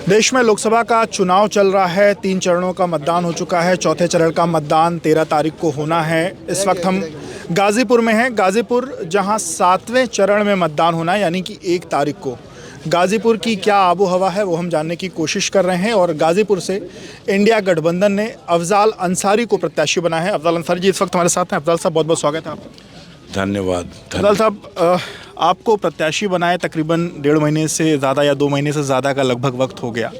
देश में लोकसभा का चुनाव चल रहा है। 3 चरणों का मतदान हो चुका है। चौथे चरण का मतदान 13 तारीख को होना है। इस वक्त हम गाज़ीपुर में हैं। गाज़ीपुर जहां 7वें चरण में मतदान होना है, यानी कि 1 तारीख को। गाज़ीपुर की क्या आबो हवा है वो हम जानने की कोशिश कर रहे हैं। और गाज़ीपुर से इंडिया गठबंधन ने अफजाल अंसारी को प्रत्याशी बनाया है। अफजाल अंसारी जी इस वक्त हमारे साथ हैं। अफजाल साहब, बहुत बहुत स्वागत है आपका। धन्यवाद। अफजाल साहब, आपको प्रत्याशी बनाए तकरीबन 1.5 महीने से ज़्यादा या 2 महीने से ज़्यादा का लगभग वक्त हो गया।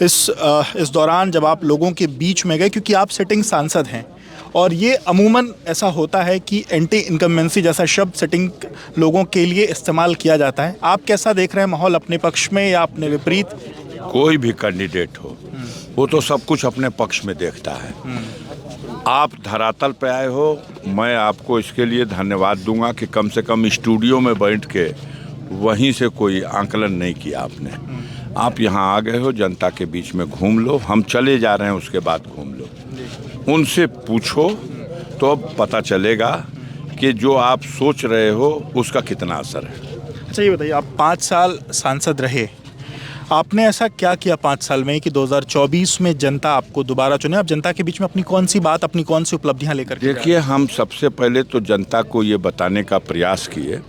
इस दौरान जब आप लोगों के बीच में गए, क्योंकि आप सिटिंग सांसद हैं और ये अमूमन ऐसा होता है कि एंटी इनकम्बेंसी जैसा शब्द सिटिंग लोगों के लिए इस्तेमाल किया जाता है, आप कैसा देख रहे हैं माहौल, अपने पक्ष में या अपने विपरीत? कोई भी कैंडिडेट हो वो तो सब कुछ अपने पक्ष में देखता है। आप धरातल पे आए हो, मैं आपको इसके लिए धन्यवाद दूंगा कि कम से कम स्टूडियो में बैठ के वहीं से कोई आंकलन नहीं किया आपने। आप यहाँ आ गए हो, जनता के बीच में घूम लो, हम चले जा रहे हैं उसके बाद घूम लो, उनसे पूछो तो अब पता चलेगा कि जो आप सोच रहे हो उसका कितना असर है। अच्छा, ये बताइए, आप 5 साल सांसद रहे, आपने ऐसा क्या किया 5 साल में कि 2024 में जनता आपको दोबारा चुने? आप जनता के बीच में अपनी कौन सी बात, अपनी कौन सी उपलब्धियां लेकर के? देखिए, हम सबसे पहले तो जनता को ये बताने का प्रयास किए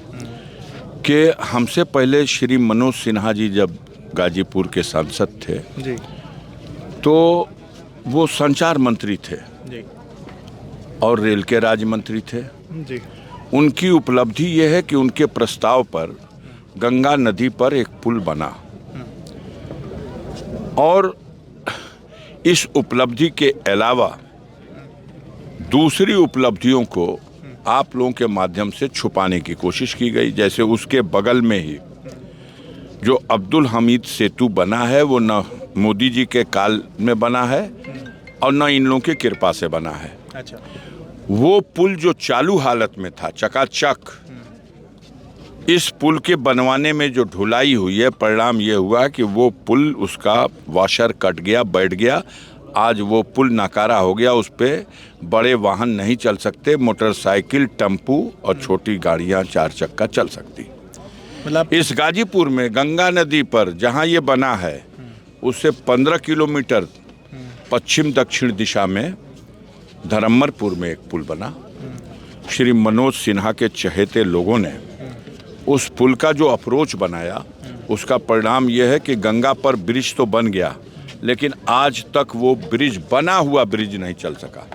कि हमसे पहले श्री मनोज सिन्हा जी जब गाजीपुर के सांसद थे जी, तो वो संचार मंत्री थे जी, और रेल के राज्य मंत्री थे जी। उनकी उपलब्धि ये है कि उनके प्रस्ताव पर गंगा नदी पर एक पुल बना, और इस उपलब्धि के अलावा दूसरी उपलब्धियों को आप लोगों के माध्यम से छुपाने की कोशिश की गई। जैसे उसके बगल में ही जो अब्दुल हमीद सेतु बना है, वो न मोदी जी के काल में बना है और न इन लोगों की कृपा से बना है। अच्छा। वो पुल जो चालू हालत में था चकाचक, इस पुल के बनवाने में जो ढुलाई हुई है, परिणाम ये हुआ कि वो पुल, उसका वॉशर कट गया, बैठ गया। आज वो पुल नाकारा हो गया, उस पे बड़े वाहन नहीं चल सकते, मोटरसाइकिल, टेम्पू और छोटी गाड़ियां 4 चक्का चल सकती। मतलब इस गाजीपुर में गंगा नदी पर जहां ये बना है, उससे 15 किलोमीटर पश्चिम दक्षिण दिशा में धरमपुर में एक पुल बना। श्री मनोज सिन्हा के चहेते लोगों ने उस पुल का जो अप्रोच बनाया, उसका परिणाम यह है कि गंगा पर ब्रिज तो बन गया, लेकिन आज तक वो ब्रिज, बना हुआ ब्रिज नहीं चल सका।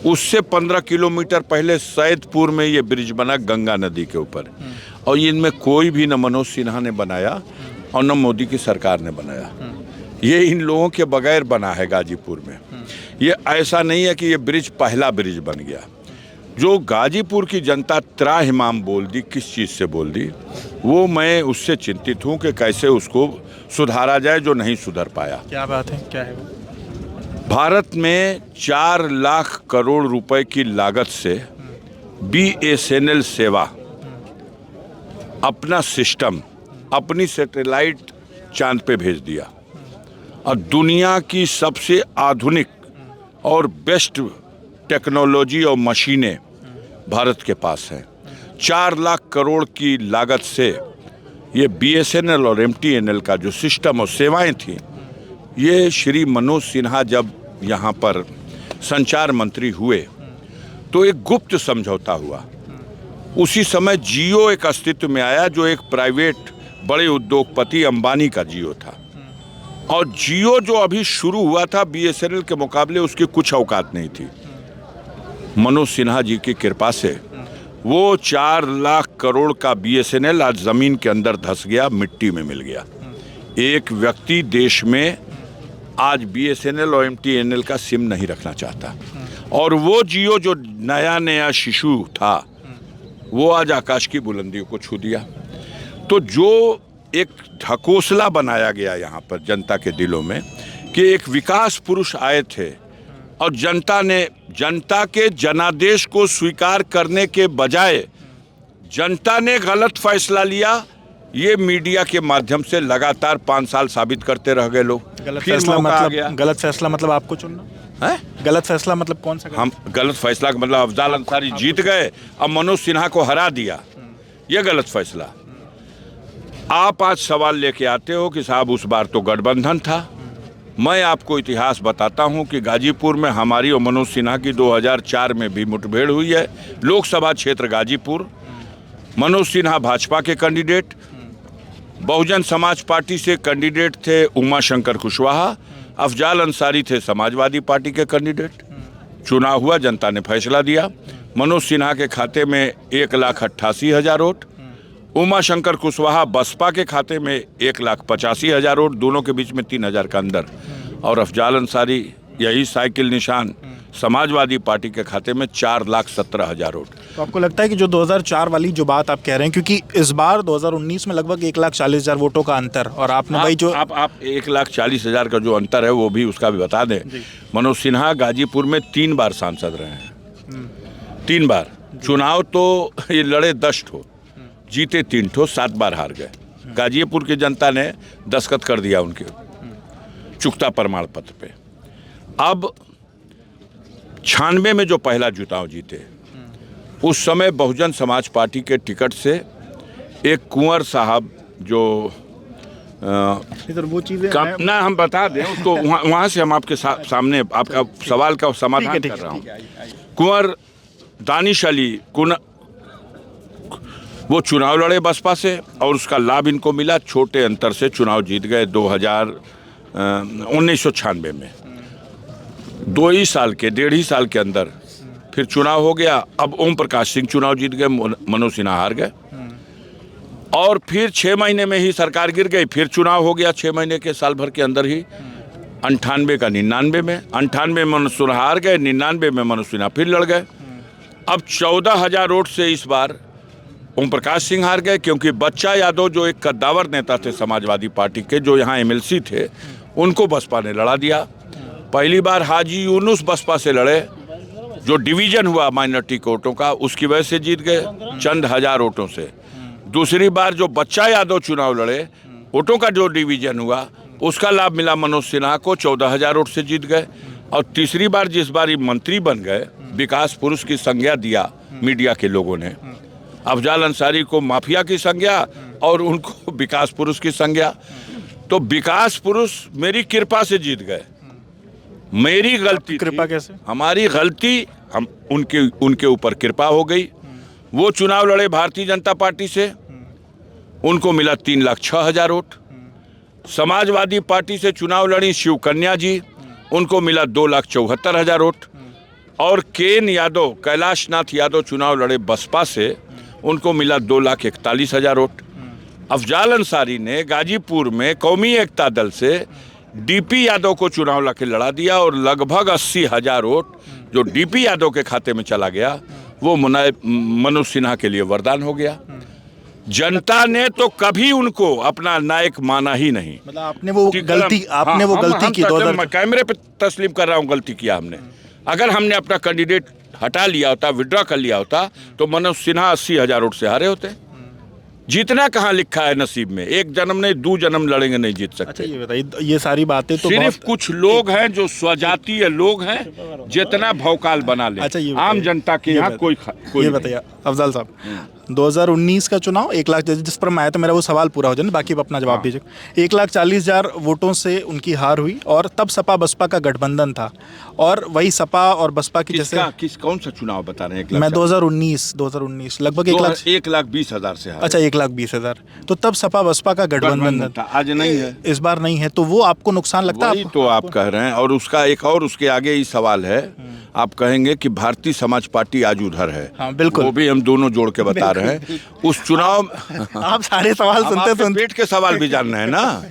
उससे 15 किलोमीटर पहले सैदपुर में ये ब्रिज बना गंगा नदी के ऊपर, और इनमें कोई भी न मनोज सिन्हा ने बनाया और न मोदी की सरकार ने बनाया। ये इन लोगों के बगैर बना है गाजीपुर में। ये ऐसा नहीं है कि ये ब्रिज पहला ब्रिज बन गया। जो गाजीपुर की जनता त्राहिमाम बोल दी, किस चीज़ से बोल दी, वो मैं उससे चिंतित हूँ कि कैसे उसको सुधारा जाए जो नहीं सुधर पाया। क्या बात है, क्या है वो? भारत में 4 लाख करोड़ रुपए की लागत से BSNL सेवा, अपना सिस्टम, अपनी सैटेलाइट चांद पे भेज दिया, और दुनिया की सबसे आधुनिक और बेस्ट टेक्नोलॉजी और मशीनें भारत के पास हैं। 4 लाख करोड़ की लागत से ये BSNL और MTNL का जो सिस्टम और सेवाएं थी, ये श्री मनोज सिन्हा जब यहाँ पर संचार मंत्री हुए तो एक गुप्त समझौता हुआ। उसी समय जियो एक अस्तित्व में आया, जो एक प्राइवेट बड़े उद्योगपति अंबानी का जियो था, और जियो जो अभी शुरू हुआ था BSNL के मुकाबले उसकी कुछ औकात नहीं थी। मनोज सिन्हा जी की कृपा से वो 4 लाख करोड़ का BSNL आज जमीन के अंदर धंस गया, मिट्टी में मिल गया। एक व्यक्ति देश में आज BSNL और MTNL का सिम नहीं रखना चाहता, और वो जियो जो नया नया शिशु था, वो आज आकाश की बुलंदियों को छू दिया। तो जो एक ढकोसला बनाया गया यहाँ पर जनता के दिलों में कि एक विकास पुरुष आए थे, और जनता के जनादेश को स्वीकार करने के बजाय जनता ने गलत फैसला लिया। ये मीडिया के माध्यम से लगातार 5 साल साबित करते रह गए लोग। गलत फैसला मतलब आपको चुनना है? गलत फैसला मतलब कौन सा? हम गलत फैसला का मतलब अफजाल अंसारी जीत गए, अब मनोज सिन्हा को हरा दिया, ये गलत फैसला। आप आज सवाल लेके आते हो कि साहब उस बार तो गठबंधन था। मैं आपको इतिहास बताता हूं कि गाजीपुर में हमारी और मनोज सिन्हा की 2004 में भी मुठभेड़ हुई है। लोकसभा क्षेत्र गाजीपुर, मनोज सिन्हा भाजपा के कैंडिडेट, बहुजन समाज पार्टी से कैंडिडेट थे उमाशंकर कुशवाहा, अफजाल अंसारी थे समाजवादी पार्टी के कैंडिडेट। चुनाव हुआ, जनता ने फैसला दिया। मनोज सिन्हा के खाते में 1,88,000 वोट, उमाशंकर कुशवाहा बसपा के खाते में 1,85,000 वोट, दोनों के बीच में 3,000 का अंदर, और अफजाल अंसारी यही साइकिल निशान समाजवादी पार्टी के खाते में 4,17,000 वोट। तो आपको लगता है कि जो 2004 वाली जो बात आप कह रहे हैं, क्योंकि इस बार 2019 में लगभग 1,40,000 वोटों का अंतर, और आपने भाई जो आप 1,40,000 का जो अंतर है वो भी उसका भी बता दें। मनोज सिन्हा गाजीपुर में 3 बार सांसद रहे हैं, 3 बार। चुनाव तो ये लड़े 10 ठो, जीते 3 ठो, 7 बार हार गए। गाजीपुर की जनता ने दस्तखत कर दिया उनके चुकता प्रमाण पत्र पे। अब 96 में जो पहला चुनाव जीते, उस समय बहुजन समाज पार्टी के टिकट से एक कुंवर साहब जो इधर वो चीजें ना हम बता दें उसको, वहाँ से हम आपके सामने आपका सवाल का समाधान कर रहा हूँ। कुंवर दानिश अली वो चुनाव लड़े बसपा से और उसका लाभ इनको मिला। छोटे अंतर से चुनाव जीत गए 1996 में। 2 ही साल के 1.5 साल के अंदर फिर चुनाव हो गया। अब ओम प्रकाश सिंह चुनाव जीत गए, मनोज सिन्हा हार गए, और फिर 6 महीने में ही सरकार गिर गई। फिर चुनाव हो गया 6 महीने के साल भर के अंदर ही, 98 का 99 में। 98 में मनोज सिन्हा हार गए, 99 में मनोज सिन्हा फिर लड़ गए। अब 14,000 वोट से इस बार ओम प्रकाश सिंह हार गए, क्योंकि बच्चा यादव जो एक कद्दावर नेता थे समाजवादी पार्टी के, जो यहाँ MLC थे, उनको बसपा ने लड़ा दिया। पहली बार हाजी यूनुस बसपा से लड़े, जो डिवीजन हुआ माइनॉरिटी के वोटों का, उसकी वजह से जीत गए चंद हजार वोटों से। दूसरी बार जो बच्चा यादव चुनाव लड़े, वोटों का जो डिवीजन हुआ, उसका लाभ मिला मनोज सिन्हा को, 14,000 वोट से जीत गए। और तीसरी बार जिस बार ये मंत्री बन गए, विकास पुरुष की संज्ञा दिया मीडिया के लोगों ने, अफजाल अंसारी को माफिया की संज्ञा और उनको विकास पुरुष की संज्ञा। तो विकास पुरुष मेरी कृपा से जीत गए, मेरी गलती। कृपा कैसे? हमारी गलती, हम उनके ऊपर कृपा हो गई। वो चुनाव लड़े भारतीय जनता पार्टी से, उनको मिला 3,06,000 वोट। समाजवादी पार्टी से चुनाव लड़ी शिव कन्या जी, उनको मिला 2,74,000 वोट। और केन यादव, कैलाशनाथ यादव चुनाव लड़े बसपा से, उनको मिला 2,41,000 वोट। अफजाल अंसारी ने गाजीपुर में कौमी एकता दल से DP यादव को चुनाव लाके लड़ा दिया, और लगभग 80,000 वोट जो DP यादव के खाते में चला गया, वो मनोज सिन्हा के लिए वरदान हो गया। जनता ने तो कभी उनको अपना नायक माना ही नहीं। मतलब आपने वो गलती की। कैमरे पे तस्लीम कर रहा हूँ, गलती किया हमने। अगर हमने अपना कैंडिडेट हटा लिया होता, विड्रॉ कर लिया होता, तो मनोज सिन्हा 80,000 वोट से हारे होते। जीतना कहाँ लिखा है नसीब में? एक जन्म नहीं, 2 जन्म लड़ेंगे नहीं जीत सकते। अच्छा ये बताइए, ये सारी बातें तो सिर्फ कुछ लोग हैं जो स्वजातीय लोग हैं, जितना भौकाल बना ले। अच्छा, आम जनता के यहाँ कोई ये बताइए अफजल साहब, 2019 का चुनाव 1 लाख, जिस पर मैं आया तो मेरा वो सवाल पूरा हो जाए, बाकी आप अपना जवाब दीजिए। 1,40,000 वोटों से उनकी हार हुई, और तब सपा बसपा का गठबंधन था, और वही सपा और बसपा की जैसे कौन सा चुनाव बता रहे हैं? मैं 2019 लगभग 1,20,000 से। अच्छा 1,20,000, तो तब सपा बसपा का गठबंधन था, आज नहीं है, इस बार नहीं है। तो वो आपको नुकसान लगता है? तो आप कह रहे हैं, और उसका एक और उसके आगे ही सवाल है। आप कहेंगे कि भारतीय समाज पार्टी आज उधर है। हाँ, बिल्कुल, वो भी हम दोनों जोड़ के बता रहे हैं। उस चुनाव आप सारे सवाल सुनते पेट के सवाल भी जान रहे हैं ना।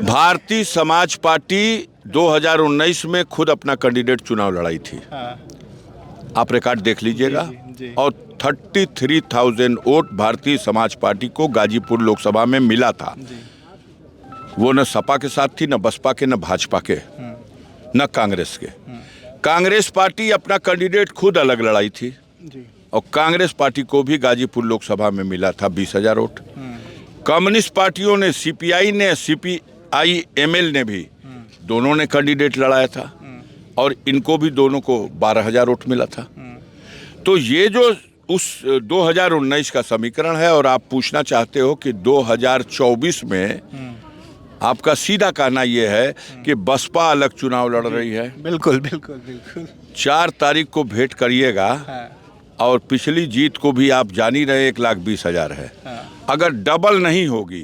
भारतीय समाज पार्टी 2019 में खुद अपना कैंडिडेट चुनाव लड़ाई थी। आप रिकॉर्ड देख लीजिएगा। और 33,000 वोट भारतीय समाज पार्टी को गाजीपुर लोकसभा में मिला था। वो न सपा के साथ थी, न बसपा के, न भाजपा के, न कांग्रेस के। कांग्रेस पार्टी अपना कैंडिडेट खुद अलग लड़ाई थी, और कांग्रेस पार्टी को भी गाजीपुर लोकसभा में मिला था 20,000 वोट। कम्युनिस्ट पार्टियों ने, CPI ने, CPI ML ने भी, दोनों ने कैंडिडेट लड़ाया था, और इनको भी दोनों को 12,000 वोट मिला था। तो ये जो उस 2019 का समीकरण है और आप पूछना चाहते हो कि 2024 में आपका सीधा कहना यह है कि बसपा अलग चुनाव लड़ रही है। बिल्कुल बिल्कुल बिल्कुल। 4 तारीख को भेंट करिएगा। और पिछली जीत को भी आप जान ही रहे 1,20,000 है। अगर डबल नहीं होगी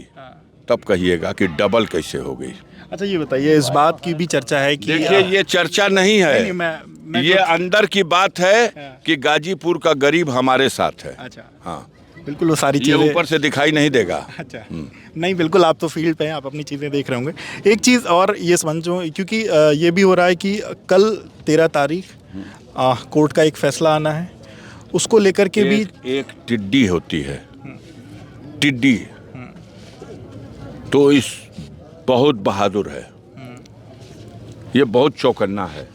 तब कहिएगा कि डबल कैसे होगी। अच्छा ये बताइए, इस बात की भी चर्चा है कि देखिए ये चर्चा नहीं है, नहीं, मैं ये अंदर की बात है कि गाजीपुर का गरीब हमारे साथ है। अच्छा हाँ बिल्कुल, वो सारी ये चीज़ें ऊपर से दिखाई नहीं देगा। अच्छा नहीं, बिल्कुल आप तो फील्ड पे हैं, आप अपनी चीज़ें देख रहे होंगे। एक चीज़ और ये समझो, क्योंकि ये भी हो रहा है कि कल 13 तारीख कोर्ट का एक फैसला आना है, उसको लेकर के भी एक टिड्डी होती है, टिड्डी तो इस बहुत बहादुर है, ये बहुत चौकन्ना है,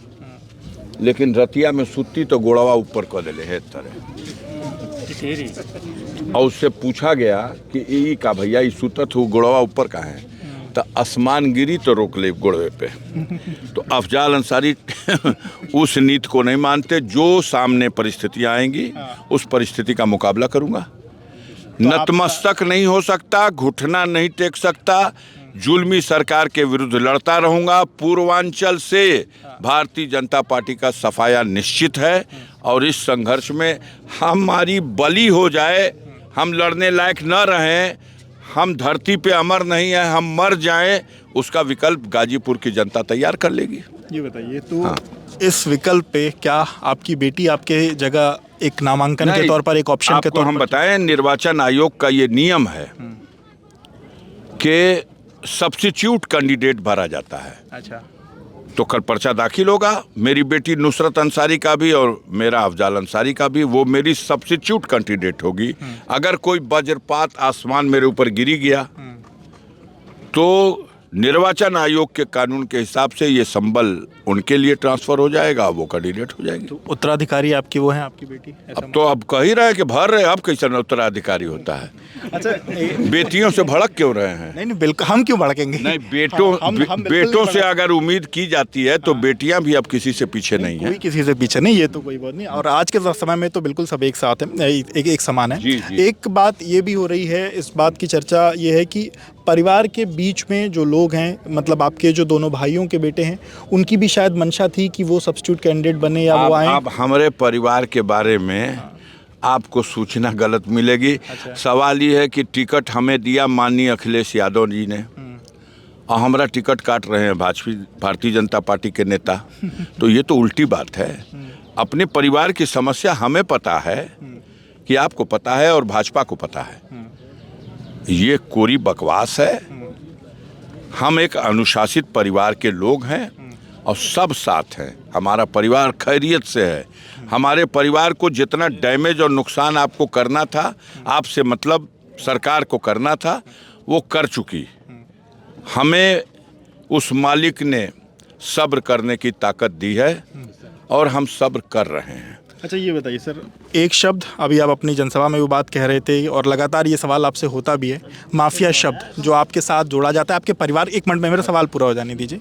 लेकिन रतिया में सुती तो गोड़वा ऊपर कर दिले है तरह। और उससे पूछा गया कि ई का भैया ई सुतत हो गोड़वा ऊपर का है, तो आसमान गिरी तो रोक ले गोड़वे पे। तो अफजाल अंसारी उस नीति को नहीं मानते। जो सामने परिस्थितियां आएंगी उस परिस्थिति का मुकाबला करूंगा। नतमस्तक नहीं हो सकता, घुटना नहीं टेक सकता, जुल्मी सरकार के विरुद्ध लड़ता रहूंगा। पूर्वांचल से भारतीय जनता पार्टी का सफाया निश्चित है और इस संघर्ष में हमारी बलि हो जाए, हम लड़ने लायक न रहें, हम धरती पे अमर नहीं है, हम मर जाएं, उसका विकल्प गाजीपुर की जनता तैयार कर लेगी। ये बताइए तो इस विकल्प पे क्या आपकी बेटी आपके जगह एक नामांकन के तौर पर, एक ऑप्शन के तौर पर? हम बताएं, निर्वाचन आयोग का ये नियम है कि सब्स्टिट्यूट कैंडिडेट भरा जाता है। अच्छा, तो कल पर्चा दाखिल होगा, मेरी बेटी नुसरत अंसारी का भी और मेरा अफजाल अंसारी का भी, वो मेरी सब्स्टिट्यूट कैंडिडेट होगी। अगर कोई वज्रपात आसमान मेरे ऊपर गिरी गया तो निर्वाचन आयोग के कानून के हिसाब से ये संबल उनके लिए ट्रांसफर हो जाएगा, वो कैंडिडेट हो जाएंगे। तो उत्तराधिकारी आपकी वो है, आपकी बेटी? अब तो अब कह ही रहे हैं कि भर रहे, अब कैसे उत्तराधिकारी होता है? अच्छा बेटियों से भड़क क्यों रहे हैं? नहीं बिल्कुल, हम क्यों भड़केंगे? नहीं, बेटों से अगर उम्मीद की जाती है तो बेटियां भी अब किसी से पीछे नहीं है। कोई किसी से पीछे नहीं, ये तो कोई बात नहीं। और आज के समय में तो बिल्कुल सब एक साथ है, एक समान है। जी। एक बात ये भी हो रही है, इस बात की चर्चा ये है कि परिवार के बीच में जो लोग हैं, मतलब आपके जो दोनों भाइयों के बेटे हैं, उनकी भी शायद मंशा थी कि वो सब्स्टिट्यूट कैंडिडेट बने या वो आए। अब हमारे परिवार के बारे में आपको सूचना गलत मिलेगी। अच्छा। सवाल ये है कि टिकट हमें दिया माननीय अखिलेश यादव जी ने और हमारा टिकट काट रहे हैं भारतीय जनता पार्टी के नेता। तो ये तो उल्टी बात है। अपने परिवार की समस्या हमें पता है कि आपको पता है और भाजपा को पता है। ये कोरी बकवास है। हम एक अनुशासित परिवार के लोग हैं और सब साथ हैं। हमारा परिवार खैरियत से है। हमारे परिवार को जितना डैमेज और नुकसान आपको करना था, आपसे मतलब सरकार को करना था, वो कर चुकी। हमें उस मालिक ने सब्र करने की ताकत दी है और हम सब्र कर रहे हैं। अच्छा ये बताइए सर, एक शब्द अभी आप अपनी जनसभा में वो बात कह रहे थे और लगातार ये सवाल आपसे होता भी है, माफिया शब्द जो आपके साथ जोड़ा जाता है, आपके परिवार। एक मिनट में मेरा सवाल पूरा हो जाने दीजिए।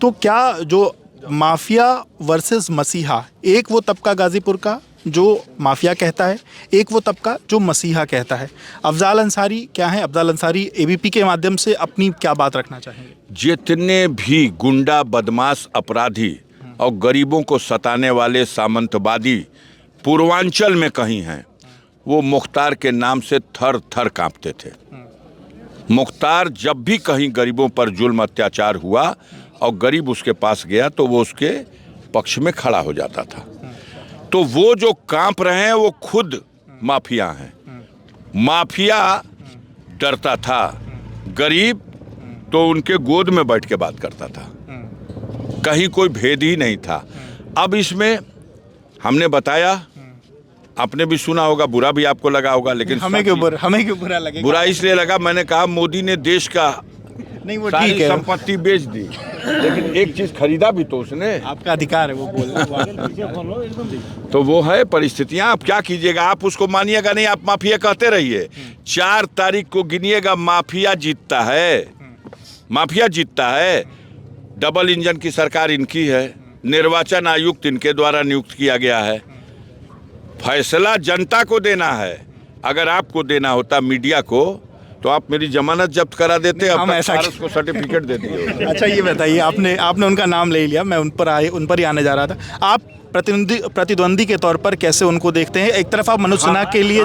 तो क्या जो माफिया वर्सेस मसीहा, एक वो तबका गाजीपुर का जो माफिया कहता है, एक वो तबका जो मसीहा कहता है। अफजाल अंसारी क्या है? अफजाल अंसारी एबीपी के माध्यम से अपनी क्या बात रखना चाहेंगे? जितने भी गुंडा, बदमाश, अपराधी और गरीबों को सताने वाले सामंतवादी पूर्वांचल में कहीं हैं, वो मुख्तार के नाम से थर थर कांपते थे। मुख्तार जब भी कहीं गरीबों पर जुल्म अत्याचार हुआ और गरीब उसके पास गया तो वो उसके पक्ष में खड़ा हो जाता था। तो वो जो कांप रहे हैं वो खुद माफिया हैं। माफिया डरता था, गरीब तो उनके गोद में बैठ के बात करता था, कहीं कोई भेद ही नहीं था। अब इसमें हमने बताया, आपने भी सुना होगा, बुरा भी आपको लगा होगा, लेकिन हमें क्यों बुरा लगेगा? बुरा इसलिए लगा, मैंने कहा मोदी ने देश का नहीं, वो सारी ठीक है, संपत्ति बेच दी, लेकिन एक चीज खरीदा भी तो उसने। आपका अधिकार है वो बोलना। तो वो है परिस्थितियां। आप क्या कीजिएगा, आप उसको मानिएगा नहीं, आप माफिया कहते रहिए। 4 तारीख को गिनिएगा, माफिया जीतता है, माफिया जीतता है। डबल इंजन की सरकार इनकी है, निर्वाचन आयुक्त इनके द्वारा नियुक्त किया गया है, फैसला जनता को देना है। अगर आपको देना होता मीडिया को तो आप मेरी जमानत जब्त करा देते, अब तक फारस को सर्टिफिकेट दे दिए होते। अच्छा ये बताइए, आपने उनका नाम ले लिया, मैं उन पर ही आने जा रहा था। आप प्रतिद्वंदी के तौर पर कैसे उनको देखते हैं? एक तरफ आप मनोज सिन्हा के लिए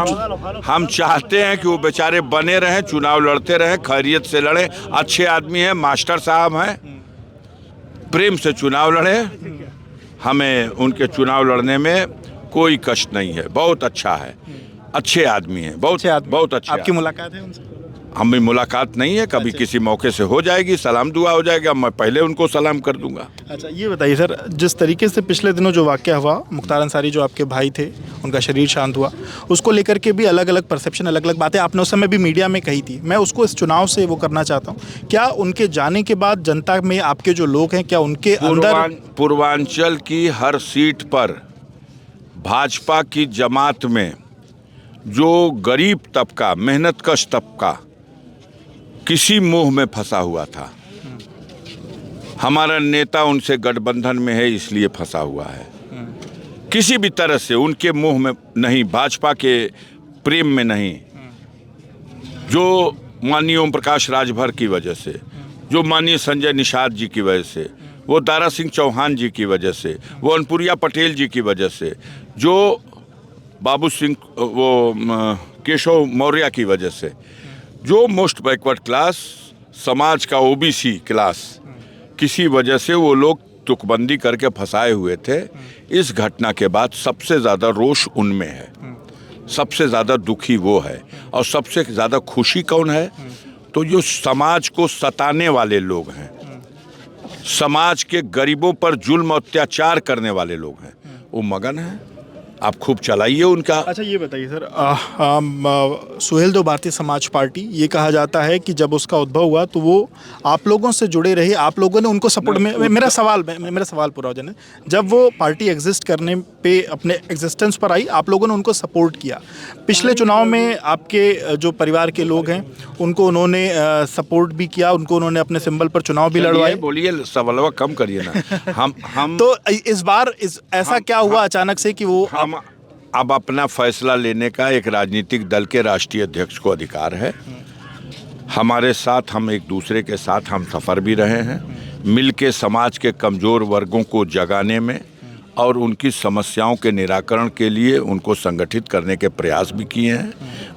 हम चाहते हैं कि वो बेचारे बने रहें, चुनाव लड़ते रहें, खैरियत से लड़ें। अच्छे आदमी हैं, मास्टर साहब हैं, प्रेम से चुनाव लड़े। हमें उनके चुनाव लड़ने में कोई कष्ट नहीं है। बहुत अच्छा है, अच्छे आदमी हैं, बहुत अच्छे। आपकी मुलाकात है उनसे? हमें मुलाकात नहीं है, कभी किसी मौके से हो जाएगी, सलाम दुआ हो जाएगा, मैं पहले उनको सलाम कर दूंगा। अच्छा ये बताइए सर, जिस तरीके से पिछले दिनों जो वाक़या हुआ, मुख्तार अंसारी जो आपके भाई थे, उनका शरीर शांत हुआ, उसको लेकर के भी अलग अलग परसेप्शन, अलग अलग बातें आपने उस समय भी मीडिया में कही थी। मैं उसको इस चुनाव से वो करना चाहता हूँ, क्या उनके जाने के बाद जनता में आपके जो लोग हैं, क्या उनके अंदर पूर्वांचल की हर सीट पर भाजपा की जमात में जो गरीब तबका, मेहनतकश तबका किसी मोह में फंसा हुआ था, हमारा नेता उनसे गठबंधन में है इसलिए फंसा हुआ है। किसी भी तरह से उनके मोह में नहीं, भाजपा के प्रेम में नहीं। जो माननीय ओम प्रकाश राजभर की वजह से, जो माननीय संजय निषाद जी की वजह से, वो दारा सिंह चौहान जी की वजह से, वो अनुप्रिया पटेल जी की वजह से, जो बाबू सिंह, वो केशव मौर्य की वजह से, जो मोस्ट बैकवर्ड क्लास समाज का ओबीसी क्लास, किसी वजह से वो लोग तुकबंदी करके फंसाए हुए थे। इस घटना के बाद सबसे ज़्यादा रोष उनमें है, सबसे ज़्यादा दुखी वो है। और सबसे ज़्यादा खुशी कौन है? तो जो समाज को सताने वाले लोग हैं, समाज के गरीबों पर जुल्म अत्याचार करने वाले लोग हैं, वो मगन हैं। आप खूब चलाइए उनका। अच्छा ये बताइए सर, सुहेलदेव भारतीय समाज पार्टी, ये कहा जाता है कि जब उसका उद्भव हुआ तो वो आप लोगों से जुड़े रहे, आप लोगों ने उनको सपोर्ट में। मेरा सवाल पूरा हो जाने, जब वो पार्टी एग्जिस्ट करने पे, अपने एग्जिस्टेंस पर आई, आप लोगों ने उनको सपोर्ट किया। पिछले चुनाव में आपके जो परिवार के लोग हैं उनको उन्होंने सपोर्ट भी किया, उनको उन्होंने अपने सिंबल पर चुनाव भी लड़वाए। बोलिए, सवाल कम करिए ना। हम तो इस बार ऐसा क्या हुआ अचानक से कि वो अब अपना फैसला लेने का एक राजनीतिक दल के राष्ट्रीय अध्यक्ष को अधिकार है। हमारे साथ, हम एक दूसरे के साथ हम सफ़र भी रहे हैं, मिलके समाज के कमज़ोर वर्गों को जगाने में और उनकी समस्याओं के निराकरण के लिए उनको संगठित करने के प्रयास भी किए हैं।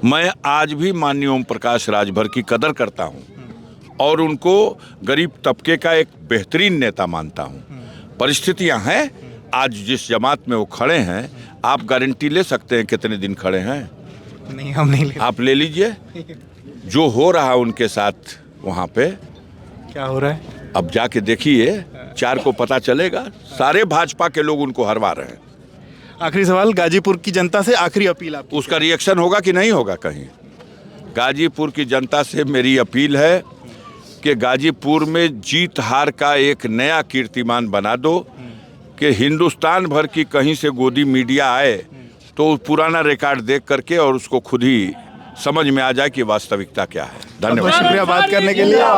मैं आज भी माननीय ओम प्रकाश राजभर की कदर करता हूं और उनको गरीब तबके का एक बेहतरीन नेता मानता हूं। परिस्थितियां हैं, आज जिस जमात में वो खड़े हैं, आप गारंटी ले सकते हैं कितने दिन खड़े हैं? नहीं, हम नहीं ले। आप ले लीजिए जो हो रहा है उनके साथ वहाँ पे। क्या हो रहा है अब जाके देखिए, 4 को पता चलेगा। सारे भाजपा के लोग उनको हरवा रहे हैं। आखिरी सवाल, गाजीपुर की जनता से आखिरी अपील आपकी। उसका रिएक्शन होगा कि नहीं होगा? कहीं गाजीपुर की जनता से मेरी अपील है कि गाजीपुर में जीत हार का एक नया कीर्तिमान बना दो, कि हिंदुस्तान भर की कहीं से गोदी मीडिया आए तो पुराना रिकॉर्ड देख करके और उसको खुद ही समझ में आ जाए कि वास्तविकता क्या है। धन्यवाद, शुक्रिया बात करने के लिए।